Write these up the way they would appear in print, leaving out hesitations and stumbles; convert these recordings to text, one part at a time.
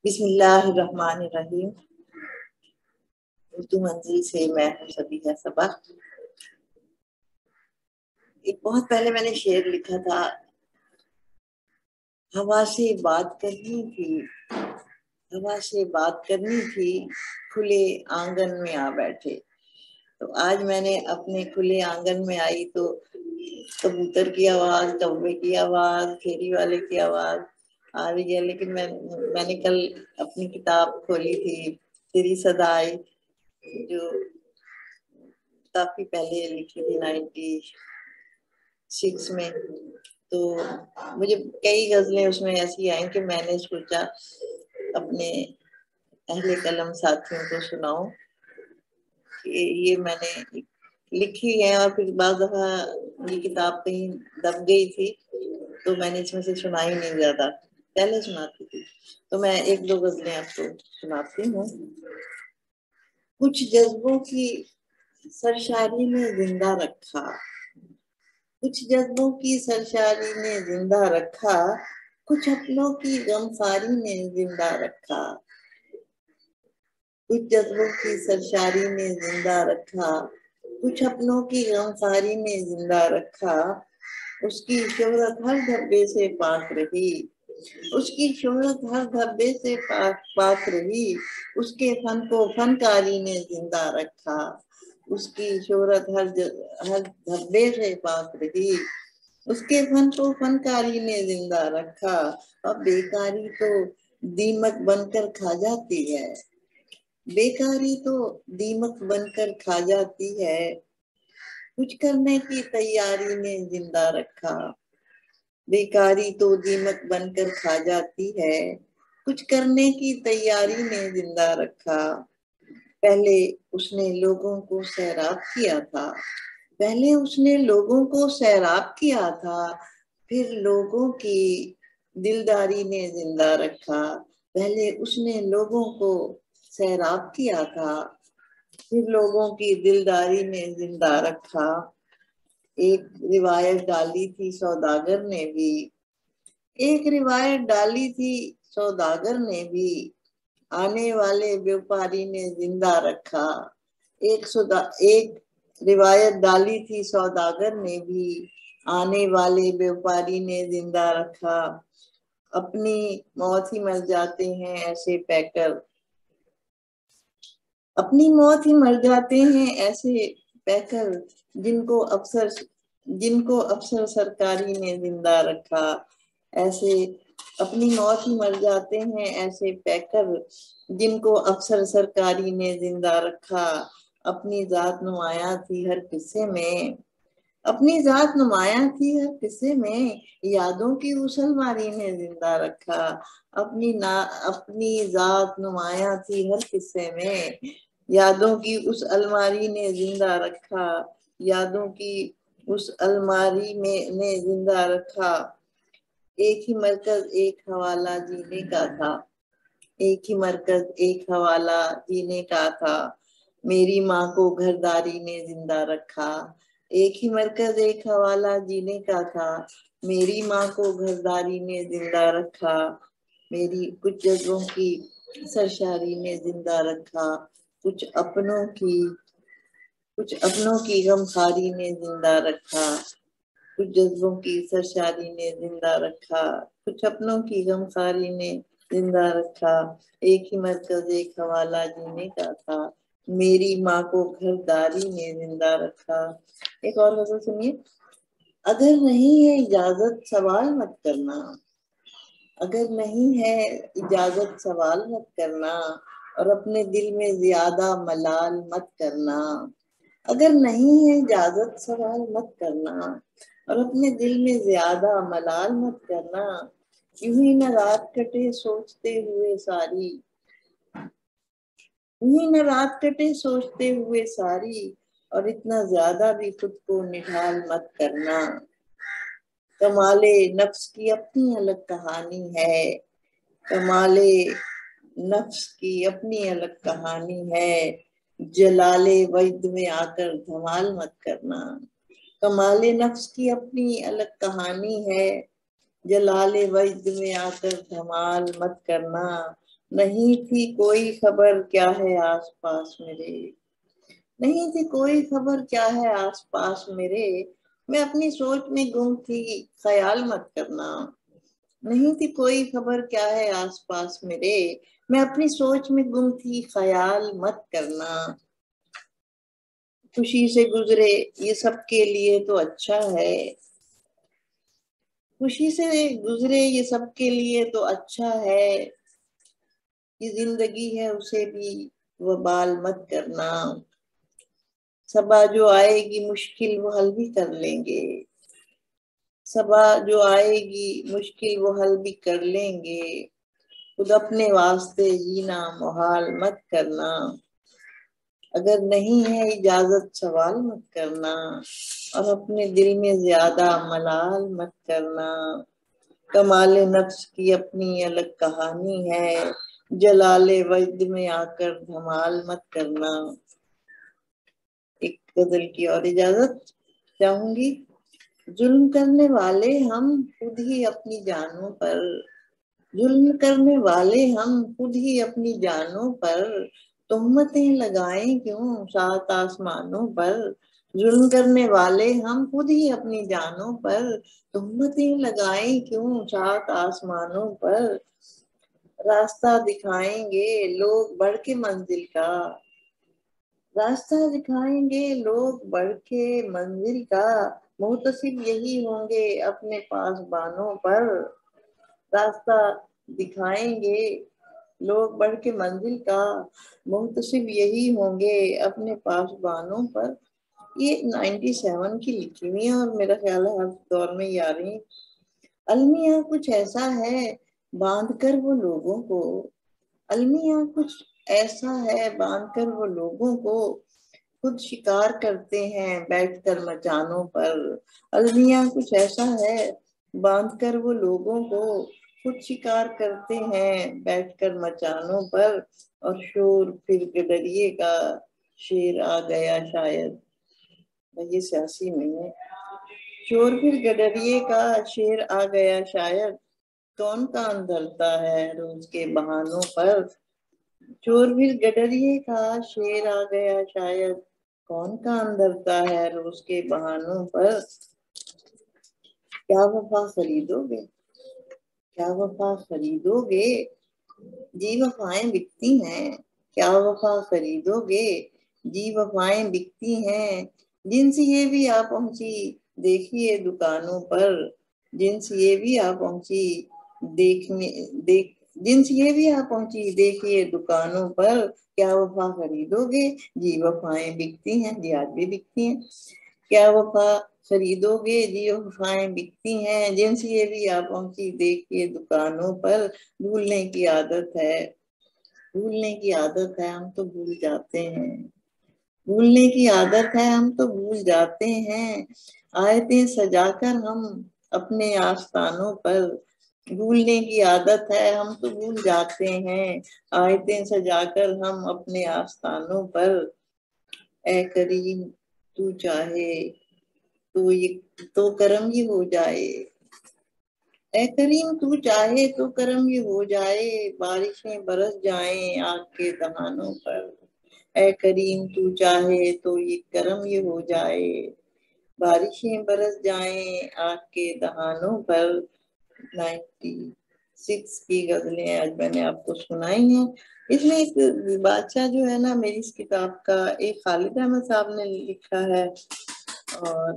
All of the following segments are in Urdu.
بسم اللہ الرحمن الرحیم۔ اردو منزل سے میں ہوں صبیحہ صبا۔ ایک بہت پہلے میں نے شعر لکھا تھا، ہوا سے بات کرنی تھی، ہوا سے بات کرنی تھی، کھلے آنگن میں آ بیٹھے۔ تو آج میں نے اپنے کھلے آنگن میں آئی تو کبوتر کی آواز، کوے کی آواز، کھیری والے کی آواز آ رہی ہے، لیکن میں نے کل اپنی کتاب کھولی تھی تیری صدائے، جو کافی پہلے لکھی تھی 96 میں، تو مجھے کئی غزلیں اس میں ایسی آئیں کہ میں نے سوچا اپنے اہل قلم ساتھیوں کو سناؤں کہ یہ میں نے لکھی ہے، اور پھر بعض دفعہ یہ کتاب کہیں دب گئی تھی تو میں نے اس میں سے سنائی نہیں زیادہ، پہلے سناتی تھی، تو میں ایک دو غزلیں آپ کو سناتی ہوں۔ کچھ جذبوں کی سرشاری نے زندہ رکھا، کچھ جذبوں کی سرشاری نے زندہ رکھا، کچھ اپنوں کی غمخواری نے زندہ رکھا، کچھ جذبوں کی سرشاری نے زندہ رکھا، کچھ اپنوں کی غمخواری نے زندہ رکھا، اس کی شہرت ہر دھبے سے پاک رہی، اس کی شہرت ہر دھبے سے پاک رہی، اس کے فن کو فنکاری نے زندہ رکھا، اس کی شہرت ہر دھبے سے پاک رہی، اس کے فن کو فنکاری نے زندہ رکھا۔ اب بیکاری تو دیمک بن کر کھا جاتی ہے، بیکاری تو دیمک بن کر کھا جاتی ہے، کچھ کرنے کی تیاری نے زندہ رکھا، بیکاری تو دیمک بن کر کھا جاتی ہے، کچھ کرنے کی تیاری نے زندہ رکھا۔ پہلے اس نے لوگوں کو سیراب کیا تھا، پہلے اس نے لوگوں کو سیراب کیا تھا، پھر لوگوں کی دلداری نے زندہ رکھا، پہلے اس نے لوگوں کو سیراب کیا تھا، پھر لوگوں کی دلداری نے زندہ رکھا۔ ایک روایت ڈالی تھی سوداگر نے بھی، ایک روایت ڈالی تھی سوداگر نے بھی، آنے والے بیوپاری نے زندہ رکھا، ایک روایت ڈالی تھی سوداگر نے بھی، آنے والے بیوپاری نے زندہ رکھا، اپنی موت ہی مر جاتے ہیں ایسے پیکر، اپنی موت ہی مر جاتے ہیں ایسے پیکر، جن کو افسر سرکاری نے زندہ رکھا، ایسے اپنی موت ہی مر جاتے ہیں ایسے پیکر، جن کو افسر سرکاری نے زندہ رکھا، اپنی ذات نمایاں تھی ہر قصے میں، اپنی ذات نمایاں تھی ہر قصے میں، یادوں کی اس الماری نے زندہ رکھا، اپنی ذات نمایاں تھی ہر قصے میں، یادوں کی اس الماری نے زندہ رکھا، یادوں کی اس الماری نے زندہ رکھا۔ ایک ہی مرکز ایک حوالہ جینے کا تھا، ایک ہی مرکز ایک حوالہ جینے کا تھا، میری ماں کو گھرداری نے زندہ رکھا، ایک ہی مرکز ایک حوالہ جینے کا تھا، میری ماں کو گھرداری نے زندہ رکھا، میری کچھ جذبوں کی سرشاری نے زندہ رکھا، کچھ اپنوں کی غمخواری نے زندہ رکھا، کچھ جذبوں کی سرشاری نے زندہ رکھا، کچھ اپنوں کی غمخواری نے زندہ رکھا، ایک ہی مرکز ایک حوالہ جینے کا تھا، میری ماں کو گھرداری نے زندہ رکھا۔ ایک اور غزل سنیے۔ اگر نہیں ہے اجازت سوال مت کرنا، اگر نہیں ہے اجازت سوال مت کرنا، اور اپنے دل میں زیادہ ملال مت کرنا، اگر نہیں ہے اجازت سوال مت کرنا، اور اپنے دل میں زیادہ ملال مت کرنا، یوں ہی نہ رات کٹے سوچتے ہوئے ساری، یوں ہی نہ رات کٹے سوچتے ہوئے ساری، اور اتنا زیادہ بھی خود کو نڈھال مت کرنا، کمال نفس کی اپنی الگ کہانی ہے، کمال نفس کی اپنی الگ کہانی ہے، جلال وجد میں آ کر دھمال مت کرنا، کمال نفس کی اپنی الگ کہانی ہے، جلال وجد میں آ کر دھمال مت کرنا، نہیں تھی کوئی خبر کیا ہے آس پاس میرے، نہیں تھی کوئی خبر کیا ہے آس پاس میرے، میں اپنی سوچ میں گم تھی خیال مت کرنا، نہیں تھی کوئی خبر کیا ہے آس پاس میرے، میں اپنی سوچ میں گم تھی خیال مت کرنا، خوشی سے گزرے یہ سب کے لیے تو اچھا ہے، خوشی سے گزرے یہ سب کے لیے تو اچھا ہے، یہ زندگی ہے اسے بھی وبال مت کرنا، صبا جو آئے گی مشکل وہ حل بھی کر لیں گے، صبا جو آئے گی مشکل وہ حل بھی کر لیں گے، خود اپنے واسطے جینا محال مت کرنا، اگر نہیں ہے اجازت سوال مت کرنا، اور اپنے دل میں زیادہ ملال مت کرنا، کمال نفس کی اپنی الگ کہانی ہے، جلال وجد میں آ کر دھمال مت کرنا۔ ایک غزل کی اور اجازت چاہوں گی۔ ظلم کرنے والے ہم خود ہی اپنی جانوں پر، ظلم کرنے والے ہم خود ہی اپنی جانوں پر، تہمتیں لگائیں کیوں سات آسمانوں پر، ظلم کرنے والے ہم خود ہی اپنی جانوں پر، تہمتیں لگائیں کیوں سات آسمانوں پر، راستہ دکھائیں گے لوگ بڑھ کے منزل کا، راستہ دکھائیں گے لوگ بڑھ کے منزل کا، محتسب یہی ہوں گے اپنے پاسبانوں پر، راستہ دکھائیں گے لوگ بڑھ کے منزل کا، محتسب یہی ہوں گے اپنے پاسبانوں پر۔ یہ 97 کی لکھی ہوئی ہے اور میرا خیال ہے ہر دور میں یہ آ رہی ہیں۔ المیہ کچھ ایسا ہے باندھ کر وہ لوگوں کو، المیہ کچھ ایسا ہے باندھ کر وہ لوگوں کو، خود شکار کرتے ہیں بیٹھ کر مچانوں پر، المیہ کچھ ایسا ہے باندھ کر وہ لوگوں کو، خود شکار کرتے ہیں بیٹھ کر مچانوں پر، اور شور پھر گڈریے کا شیر آ گیا شاید، یہ سیاسی میں ہے، شور پھر گڈریے کا شیر آ گیا شاید، کون کان دھرتا ہے روز کے بہانوں پر، چور پھر گڈریے کا شیر آ گیا شاید، کون کان دھرتا ہے روز کے بہانوں پر، کیا وفا خریدو گے، کیا وفا خریدو گے، جی وفائیں بکتی ہیں، کیا وفا خریدو گے، جی وفائیں بکتی ہیں، جن سے یہ بھی آ پہنچی دیکھیے دکانوں پر، جن سے یہ بھی آ پہنچی جن سے یہ بھی آ پہنچی دیکھیے دکانوں پر، کیا وفا خریدو گے، جی وفائیں بکتی ہیں، جی آج بھی بکتی ہیں، کیا وفا خریدو گے، جی وفائیں بکتی ہیں، جن سے یہ بھی آ پہنچی دیکھیے دکانوں پر، بھولنے کی عادت ہے، بھولنے کی عادت ہے ہم تو بھول جاتے ہیں، بھولنے کی عادت ہے ہم تو بھول جاتے ہیں، آیتیں سجا کر ہم اپنے آستانوں پر، بھولنے کی عادت ہے ہم تو بھول جاتے ہیں، آیتیں سجا کر ہم اپنے آستانوں پر، اے کریم تو چاہے تو کرم ہی ہو جائے، اے کریم تو چاہے تو کرم یہ ہو جائے، بارشیں برس جائیں آگ کے دہانوں پر، اے کریم تو چاہے تو یہ کرم یہ ہو جائے، بارشیں برس جائیں آگ کے دہانوں پر۔ 96 کی غزلیں آج میں نے آپ کو سنائی ہیں۔ اس میں ایک بادشاہ جو ہے نا میری اس کتاب کا، ایک خالد احمد صاحب نے لکھا ہے اور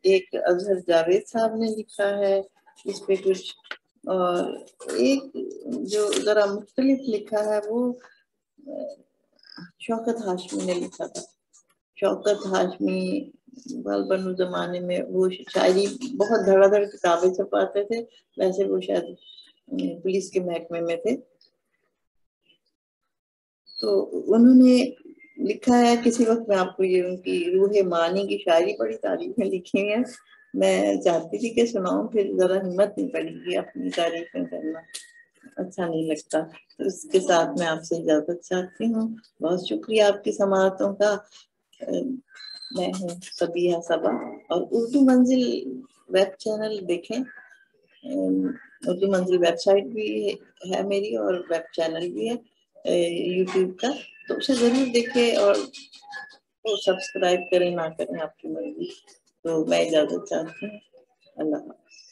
ایک اظہر جاوید صاحب نے لکھا ہے اس پہ کچھ، اور ایک جو ذرا مختلف لکھا ہے وہ شوکت ہاشمی نے لکھا تھا۔ شوکت ہاشمی بنو زمانے میں وہ شاعری بہت دھڑا دھڑ کتابیں چھپاتے تھے، ویسے وہ شاید پولیس کے محکمے میں تھے، تو انہوں نے لکھا ہے کسی وقت میں آپ کو یہ ان کی روح مانی کی شاعری بڑی تعریفیں لکھی ہیں، میں چاہتی تھی کہ سناؤں، پھر ذرا ہمت نہیں پڑے گی اپنی تعریفیں کرنا، اچھا نہیں لگتا، تو اس کے ساتھ میں آپ سے اجازت چاہتی ہوں۔ بہت شکریہ آپ کی سماعتوں کا۔ میں ہوں صبیحہ صبا، اور اردو منزل ویب چینل دیکھیں، اردو منزل ویب سائٹ بھی ہے میری اور ویب چینل بھی ہے یوٹیوب کا، تو اسے ضرور دیکھیں اور سبسکرائب کریں نہ کریں آپ کی مرضی۔ تو میں اجازت چاہتی ہوں، اللہ حافظ۔